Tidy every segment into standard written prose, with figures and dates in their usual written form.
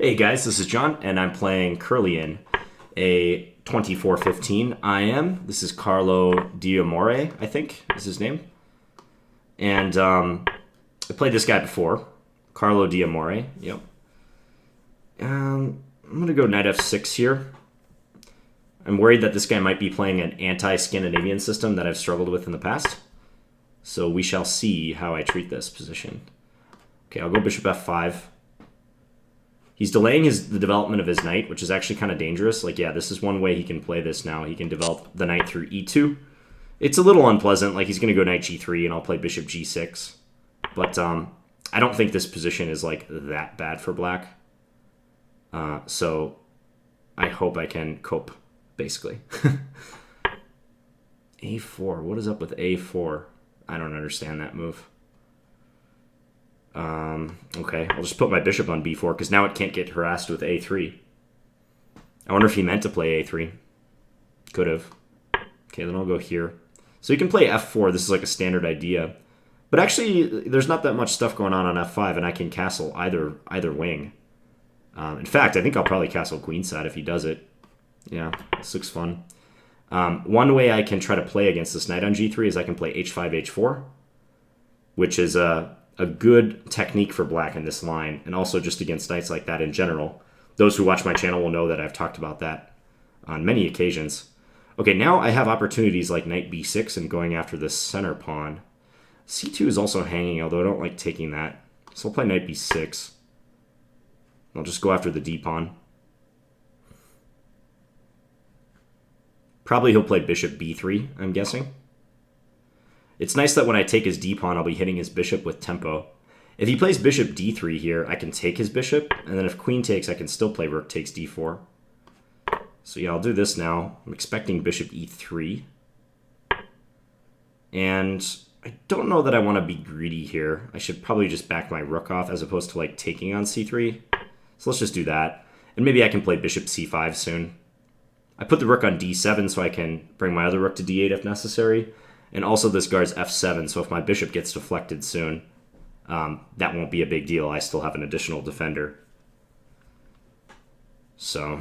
Hey guys, this is John, and I'm playing Curlian, a 2415 IM. This is Carlo D'Amore, I think is his name. And I played this guy before, Carlo D'Amore. Yep. I'm going to go knight f6 here. I'm worried that this guy might be playing an anti-Scandinavian system that I've struggled with in the past. So we shall see how I treat this position. Okay, I'll go bishop f5. He's delaying the development of his knight, which is actually kind of dangerous. Like, yeah, this is one way he can play this now. He can develop the knight through e2. It's a little unpleasant. Like, he's going to go knight g3, and I'll play bishop g6. But I don't think this position is, like, that bad for black. So I hope I can cope, basically. a4. What is up with a4? I don't understand that move. Okay, I'll just put my bishop on b4 because now it can't get harassed with a3. I wonder if he meant to play a3. Could have. Okay, then I'll go here. So you can play f4. This is like a standard idea. But actually, there's not that much stuff going on f5, and I can castle either wing. In fact, I think I'll probably castle queenside if he does it. Yeah, this looks fun. One way I can try to play against this knight on g3 is I can play h5, h4, which is a good technique for black in this line, and also just against knights like that in general. Those who watch my channel will know that I've talked about that on many occasions. Okay, now I have opportunities like knight b6 and going after this center pawn. c2 is also hanging, although I don't like taking that. So I'll play knight b6. I'll just go after the d-pawn. Probably he'll play bishop b3, I'm guessing. It's nice that when I take his d-pawn, I'll be hitting his bishop with tempo. If he plays bishop d3 here, I can take his bishop, and then if queen takes, I can still play rook takes d4. So yeah, I'll do this now. I'm expecting bishop e3. And I don't know that I want to be greedy here. I should probably just back my rook off as opposed to like taking on c3. So let's just do that. And maybe I can play bishop c5 soon. I put the rook on d7 so I can bring my other rook to d8 if necessary. And also this guard's f7, so if my bishop gets deflected soon, that won't be a big deal. I still have an additional defender. So,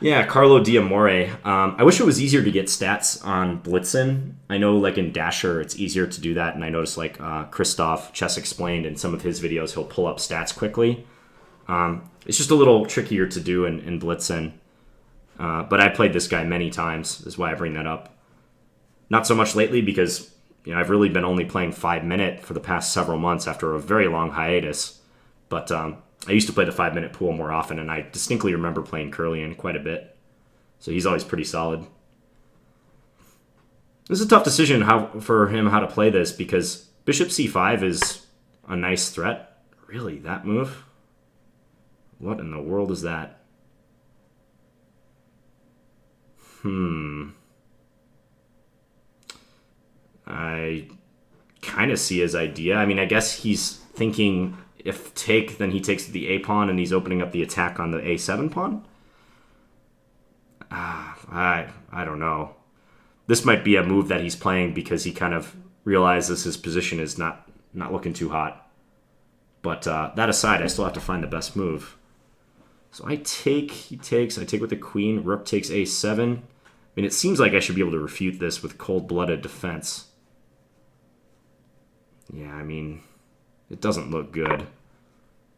yeah, Carlo D'Amore. I wish it was easier to get stats on Blitzen. I know, like, in Dasher, it's easier to do that, and I noticed, like, Christoph, Chess Explained, in some of his videos, he'll pull up stats quickly. It's just a little trickier to do in Blitzen. But I played this guy many times, is why I bring that up. Not so much lately because, I've really been only playing 5-minute for the past several months after a very long hiatus. But I used to play the 5-minute pool more often, and I distinctly remember playing Curlian quite a bit. So he's always pretty solid. This is a tough decision for him how to play this because bishop c5 is a nice threat. Really, that move? What in the world is that? I kind of see his idea. I mean, I guess he's thinking if take, then he takes the a pawn and he's opening up the attack on the a7 pawn. I don't know. This might be a move that he's playing because he kind of realizes his position is not looking too hot. But that aside, I still have to find the best move. So I take, he takes, I take with the queen, rook takes a7. I mean, it seems like I should be able to refute this with cold-blooded defense. Yeah, I mean, it doesn't look good.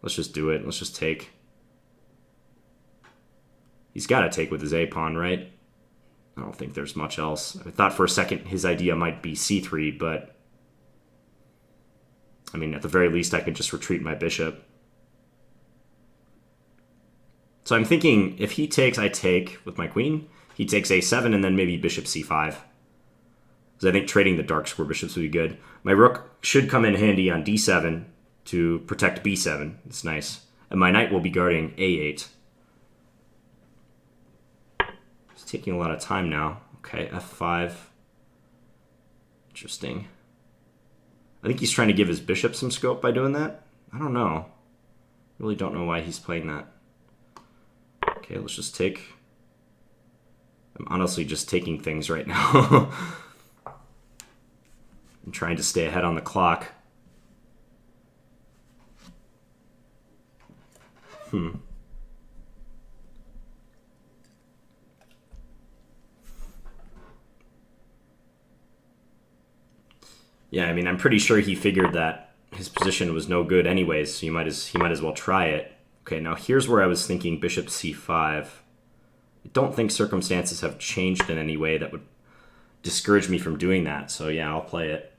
Let's just do it. Let's just take. He's got to take with his a-pawn, right? I don't think there's much else. I thought for a second his idea might be c3, but I mean, at the very least, I could just retreat my bishop. So I'm thinking if he takes, I take with my queen. He takes a7 and then maybe bishop c5. Because I think trading the dark square bishops would be good. My rook should come in handy on d7 to protect b7. It's nice. And my knight will be guarding a8. It's taking a lot of time now. Okay, f5. Interesting. I think he's trying to give his bishop some scope by doing that. I don't know. Really don't know why he's playing that. Okay, let's just take. I'm honestly just taking things right now. I'm trying to stay ahead on the clock. Yeah, I mean, I'm pretty sure he figured that his position was no good anyways, so he might as well try it. Okay, now here's where I was thinking bishop c5. I don't think circumstances have changed in any way that would discourage me from doing that, so yeah, I'll play it.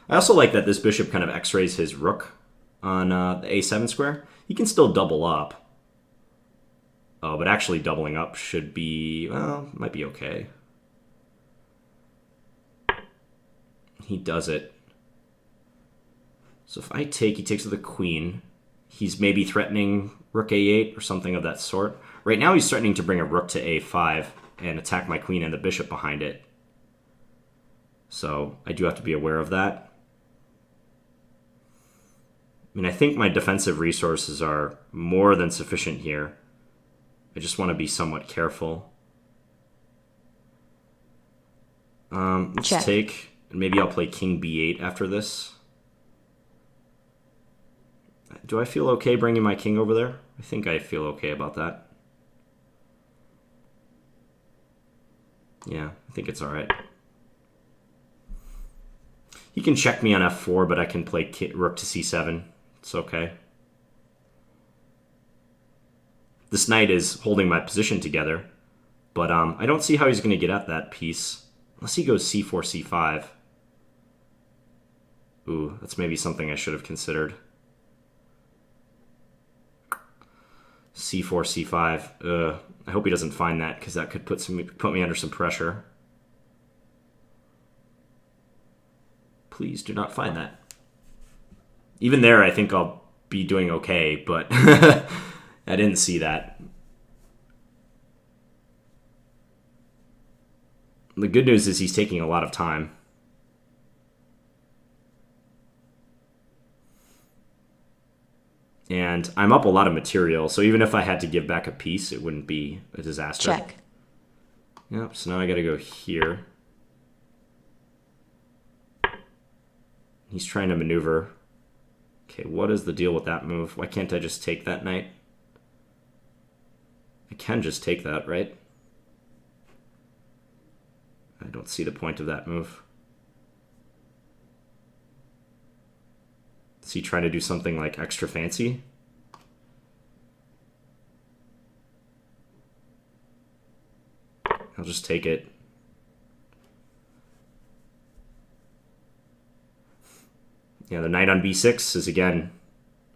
I also like that this bishop kind of x-rays his rook on the a7 square. He can still double up. Oh, but actually doubling up should be, well, might be okay. He does it. So if I take, he takes with the queen. He's maybe threatening rook a8 or something of that sort. Right now he's threatening to bring a rook to a5 and attack my queen and the bishop behind it. So I do have to be aware of that. I mean, I think my defensive resources are more than sufficient here. I just want to be somewhat careful. Let's Check. take, and maybe I'll play king b8 after this. Do I feel okay bringing my king over there? I think I feel okay about that. Yeah, I think it's all right. He can check me on f4, but I can play rook to c7. It's okay. This knight is holding my position together, but I don't see how he's going to get at that piece. Unless he goes c4, c5. Ooh, that's maybe something I should have considered. c4, c5. I hope he doesn't find that, because that could put me under some pressure. Please do not find that. Even there, I think I'll be doing okay, but I didn't see that. The good news is he's taking a lot of time. And I'm up a lot of material, so even if I had to give back a piece, it wouldn't be a disaster. Check. Yep, so now I gotta go here. He's trying to maneuver. Okay, what is the deal with that move? Why can't I just take that knight? I can just take that, right? I don't see the point of that move. Is he trying to do something like extra fancy? I'll just take it. Yeah, the knight on b6 is, again,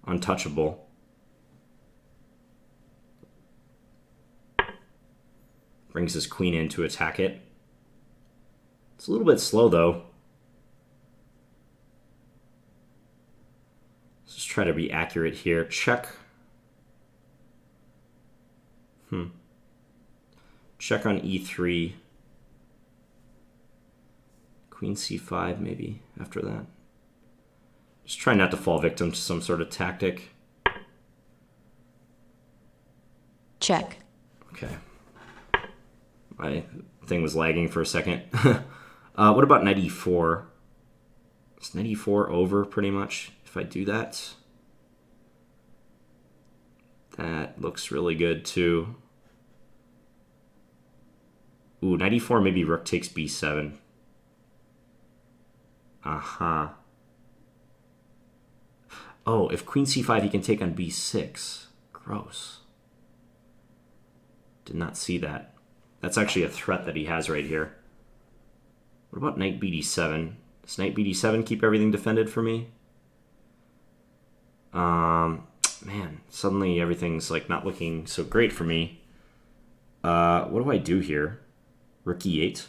untouchable. Brings his queen in to attack it. It's a little bit slow, though. Let's just try to be accurate here. Check. Check on e3. Queen c5, maybe, after that. Just try not to fall victim to some sort of tactic. Check. Okay. My thing was lagging for a second. What about knight e4? Is knight e4 over, pretty much, if I do that? That looks really good, too. Ooh, knight e4, maybe rook takes b7. Aha. Oh, if queen c5, he can take on b6. Gross. Did not see that. That's actually a threat that he has right here. What about knight bd7? Does knight bd7 keep everything defended for me? Man, suddenly everything's like not looking so great for me. What do I do here? Rook e8.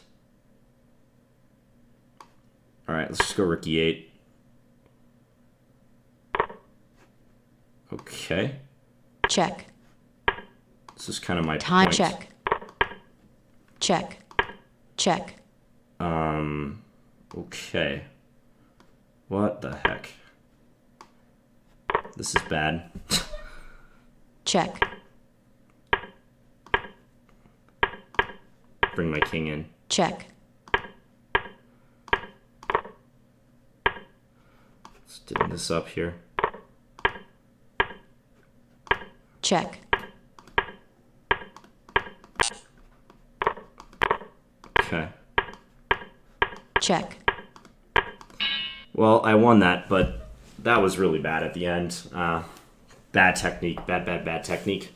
Alright, let's just go rook e8. Okay. Check. This is kind of my Time. point. Check. Check. Check. Okay. What the heck? This is bad. Check. Bring my king in. Check. Let's dim this up here. check, Okay. check, Well, I won that, but that was really bad at the end. Bad technique. Bad technique.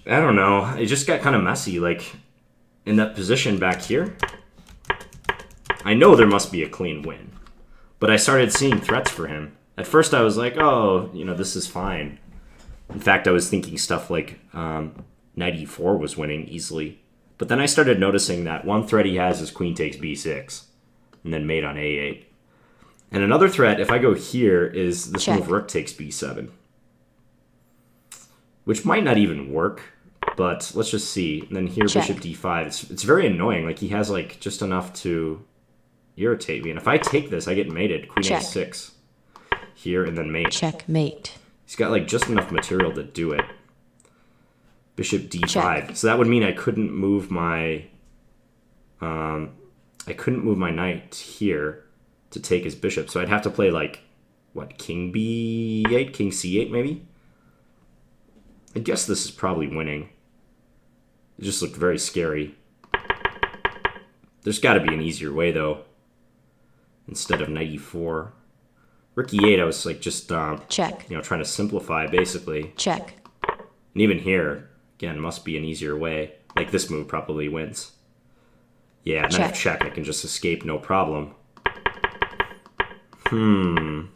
I don't know. It just got kind of messy. Like, in that position back here, I know there must be a clean win. But I started seeing threats for him. At first I was like, oh, this is fine. In fact, I was thinking stuff like knight e4 was winning easily. But then I started noticing that one threat he has is queen takes b6. And then mate on a8. And another threat, if I go here, is this check, move rook takes b7. Which might not even work. But let's just see. And then here, check, bishop d5. It's very annoying. Like, he has, like, just enough to irritate me. And if I take this, I get mated. Queen check, a6. Here, and then mate. checkmate, He's got, like, just enough material to do it. Bishop d5. check, So that would mean I couldn't move my... I couldn't move my knight here to take his bishop. So I'd have to play, like, what, king b8? King c8, maybe? I guess this is probably winning. It just looked very scary. There's got to be an easier way, though. Instead of knight e4. Rook e8, I was like just, check, trying to simplify, basically. check, And even here, again, must be an easier way. Like, this move probably wins. Yeah, and then if check, I can just escape, no problem. And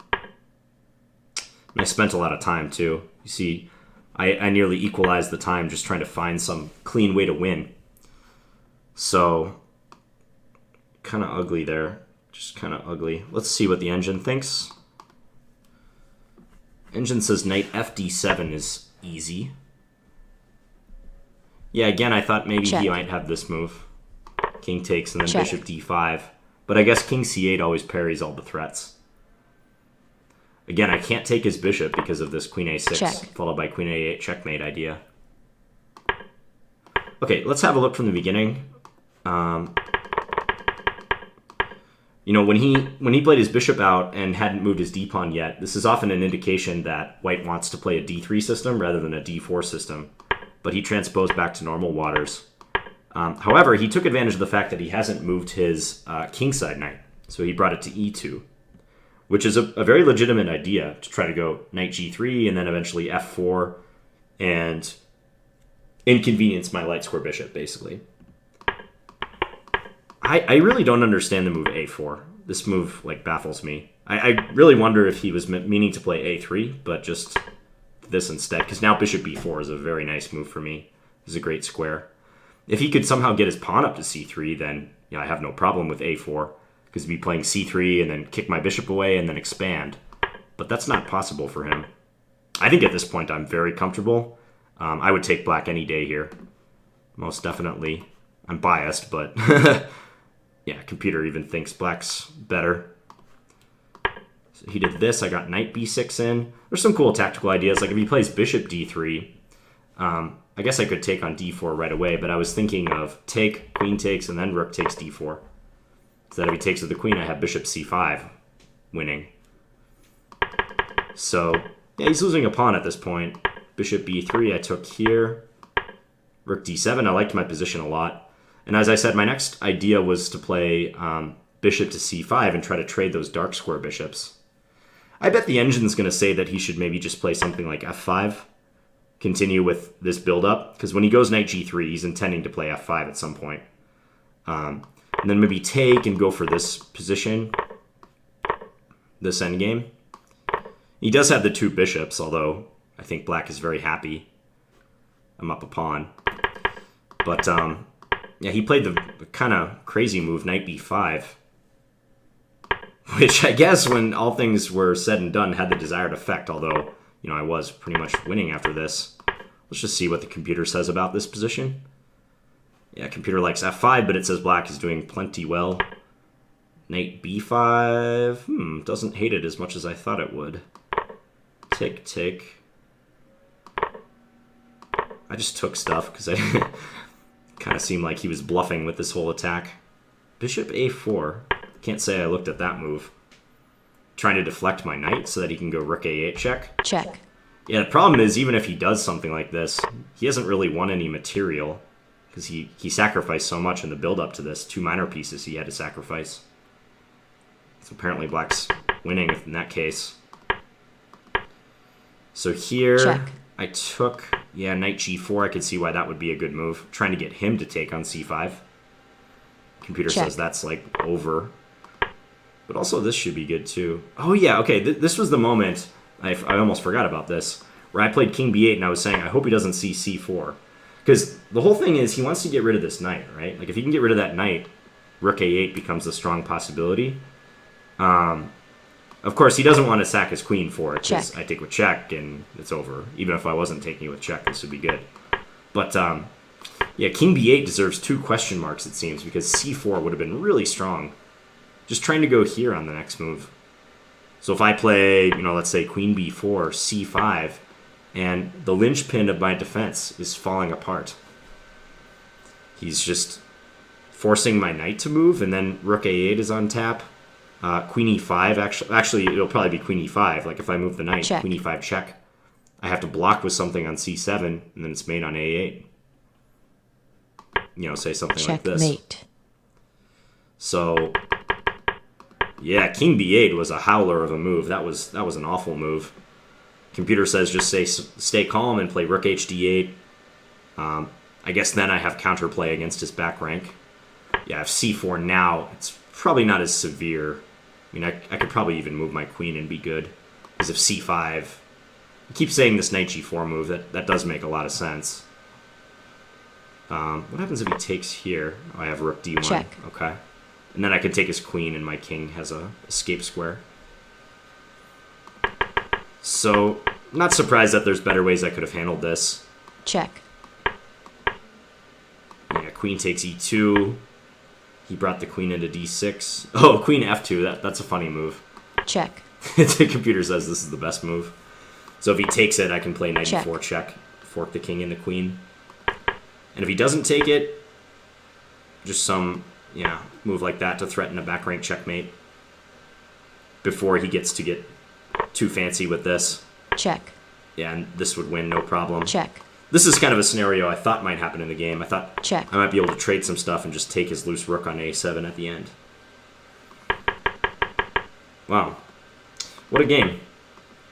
I spent a lot of time, too. You see, I nearly equalized the time just trying to find some clean way to win. So, kind of ugly there. Just kind of ugly. Let's see what the engine thinks. Engine says knight fd7 is easy. Yeah, again, I thought maybe check, he might have this move. King takes and then check, bishop d5. But I guess king c8 always parries all the threats. Again, I can't take his bishop because of this queen a6, check, followed by queen a8 checkmate idea. Okay, let's have a look from the beginning. When he played his bishop out and hadn't moved his d-pawn yet, this is often an indication that white wants to play a d3 system rather than a d4 system. But he transposed back to normal waters. However, he took advantage of the fact that he hasn't moved his kingside knight. So he brought it to e2, which is a very legitimate idea to try to go knight g3 and then eventually f4 and inconvenience my light square bishop, basically. I really don't understand the move a4. This move, like, baffles me. I really wonder if he was meaning to play a3, but just this instead, because now bishop b4 is a very nice move for me. It's a great square. If he could somehow get his pawn up to c3, then I have no problem with a4, because he'd be playing c3 and then kick my bishop away and then expand. But that's not possible for him. I think at this point I'm very comfortable. I would take black any day here. Most definitely. I'm biased, but yeah, computer even thinks black's better. So he did this. I got knight b6 in. There's some cool tactical ideas. Like if he plays bishop d3, I guess I could take on d4 right away, but I was thinking of take, queen takes, and then rook takes d4. So that if he takes with the queen, I have bishop c5 winning. So, yeah, he's losing a pawn at this point. Bishop b3 I took here. Rook d7, I liked my position a lot. And as I said, my next idea was to play bishop to c5 and try to trade those dark square bishops. I bet the engine's going to say that he should maybe just play something like f5. Continue with this build-up. Because when he goes knight g3, he's intending to play f5 at some point. And then maybe take and go for this position. This endgame. He does have the two bishops, although I think black is very happy. I'm up a pawn. But, yeah, he played the kind of crazy move, knight b5. Which I guess, when all things were said and done, had the desired effect, although, I was pretty much winning after this. Let's just see what the computer says about this position. Yeah, computer likes f5, but it says black is doing plenty well. Knight b5, doesn't hate it as much as I thought it would. Tick, tick. I just took stuff, because I kind of seemed like he was bluffing with this whole attack. Bishop a4. Can't say I looked at that move. Trying to deflect my knight so that he can go rook a8 check. check, Yeah, the problem is, even if he does something like this, he hasn't really won any material, because he sacrificed so much in the build-up to this. 2 minor pieces he had to sacrifice. So apparently black's winning in that case. So here, Check. I took, yeah, knight g4. I could see why that would be a good move. Trying to get him to take on c5. Computer Check. says that's, like, over. But also this should be good, too. Oh, yeah, okay, this was the moment, I almost forgot about this, where I played king b8, and I was saying, I hope he doesn't see c4. Because the whole thing is, he wants to get rid of this knight, right? Like, if he can get rid of that knight, rook a8 becomes a strong possibility. Of course, he doesn't want to sack his queen for it, because I take with check, and it's over. Even if I wasn't taking it with check, this would be good. But, yeah, king b8 deserves 2 question marks, it seems, because c4 would have been really strong. Just trying to go here on the next move. So if I play, you know, let's say queen b4, c5, and the linchpin of my defense is falling apart. He's just forcing my knight to move, and then rook a8 is on tap. Queen e5, actually, it'll probably be queen e5. Like, if I move the knight, check. Queen e5 check. I have to block with something on c7, and then it's mate on a8. You know, say something like this. Checkmate. So, yeah, king b8 was a howler of a move. That was an awful move. Computer says just stay calm and play rook hd8. I guess then I have counterplay against his back rank. Yeah, if c4 now, it's probably not as severe. I mean, I could probably even move my queen and be good. Because if c5... I keep saying this knight g4 move. That does make a lot of sense. What happens if he takes here? Oh, I have rook d1. Check. Okay. And then I could take his queen, and my king has a escape square. So, not surprised that there's better ways I could have handled this. Check. Yeah, queen takes e2. He brought the queen into d6. Oh, queen f2. That's a funny move. Check. The computer says this is the best move. So if he takes it, I can play knight Check. e4 check. Fork the king and the queen. And if he doesn't take it, just some, yeah, move like that to threaten a back rank checkmate. Before he gets to get too fancy with this. Check. Yeah, and this would win, no problem. Check. This is kind of a scenario I thought might happen in the game. I thought Check. I might be able to trade some stuff and just take his loose rook on a7 at the end. Wow. What a game.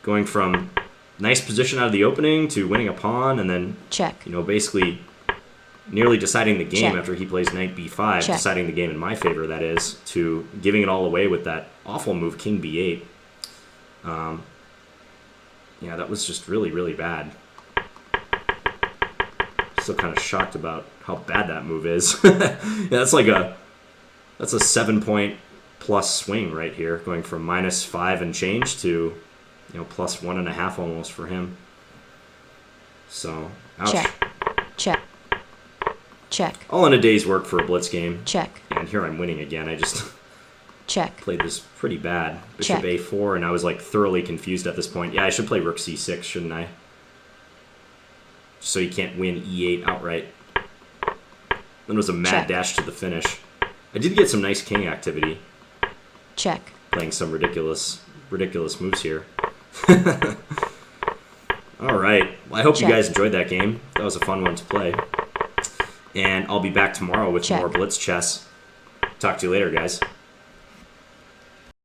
Going from nice position out of the opening to winning a pawn, and then, Check. you know, basically nearly deciding the game Check. after he plays knight b5, Check. deciding the game in my favor, that is, to giving it all away with that awful move, king b8. Yeah, that was just really, really bad. Still kind of shocked about how bad that move is. Yeah, that's a 7-point plus swing right here, going from -5 and change to, you know, plus 1.5 almost for him. So, ouch. Check. Check. Check. All in a day's work for a blitz game. Check. And here I'm winning again. I just Check. played this pretty bad. Bishop Check. a4, and I was like thoroughly confused at this point. Yeah, I should play rook c6, shouldn't I? So you can't win e8 outright. Then it was a mad Check. dash to the finish. I did get some nice king activity, Check. playing some ridiculous moves here. All right. Well, I hope you Check. guys enjoyed that game. That was a fun one to play. And I'll be back tomorrow with Check. more blitz chess. Talk to you later, guys.